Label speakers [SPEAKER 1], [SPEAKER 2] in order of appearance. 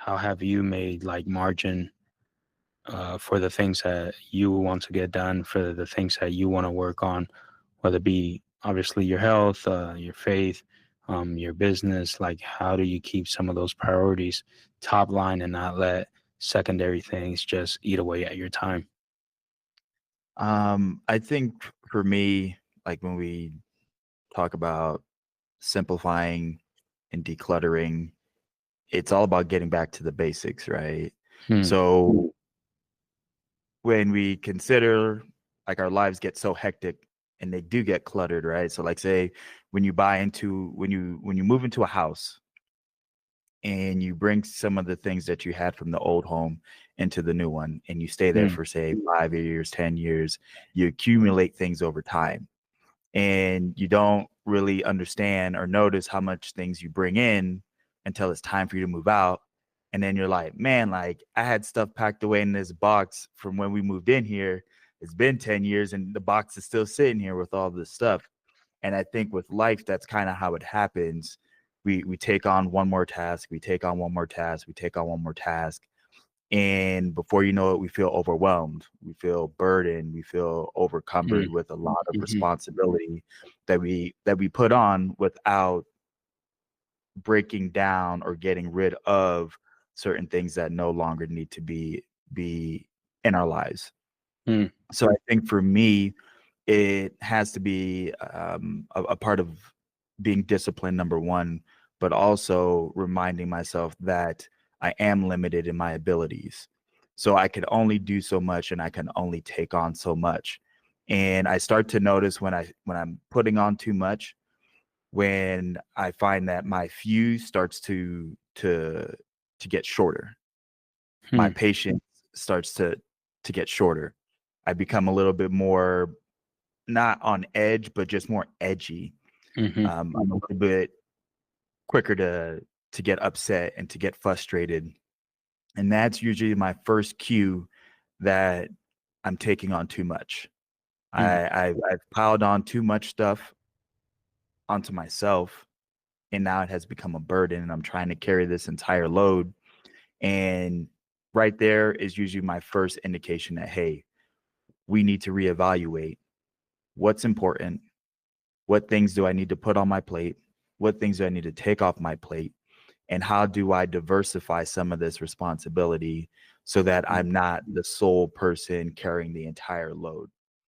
[SPEAKER 1] how have you made like margin for the things that you want to get done, for the things that you want to work on, whether it be obviously your health, your faith, your business? Like, how do you keep some of those priorities top line and not let secondary things just eat away at your time?
[SPEAKER 2] I think for me, like when we talk about simplifying and decluttering, it's all about getting back to the basics, right?
[SPEAKER 1] Hmm.
[SPEAKER 2] So when we consider like our lives get so hectic and they do get cluttered, right? So like say when you move into a house and you bring some of the things that you had from the old home into the new one and you stay there
[SPEAKER 1] Hmm.
[SPEAKER 2] for say 5 years, 10 years, you accumulate things over time and you don't really understand or notice how much things you bring in until it's time for you to move out. And then you're like, man, like I had stuff packed away in this box from when we moved in here. It's been 10 years and the box is still sitting here with all this stuff. And I think with life, that's kind of how it happens. We take on one more task, we take on one more task, we take on one more task. And before you know it, we feel overwhelmed, we feel burdened, we feel overcumbered with a lot of
[SPEAKER 1] Mm-hmm.
[SPEAKER 2] responsibility that we put on without breaking down or getting rid of certain things that no longer need to be in our lives.
[SPEAKER 1] Mm.
[SPEAKER 2] So I think for me, it has to be a part of being disciplined, number one, but also reminding myself that I am limited in my abilities. So I can only do so much and I can only take on so much. And I start to notice when I'm putting on too much, when I find that my fuse starts to get shorter. My
[SPEAKER 1] Hmm.
[SPEAKER 2] patience starts to get shorter. I become a little bit more not on edge, but just more edgy.
[SPEAKER 1] Mm-hmm.
[SPEAKER 2] I'm a little bit quicker to get upset and to get frustrated, and that's usually my first cue that I'm taking on too much.
[SPEAKER 1] Mm.
[SPEAKER 2] I've piled on too much stuff onto myself, and now it has become a burden, and I'm trying to carry this entire load. And right there is usually my first indication that hey, we need to reevaluate what's important. What things do I need to put on my plate? What things do I need to take off my plate? And how do I diversify some of this responsibility so that I'm not the sole person carrying the entire load?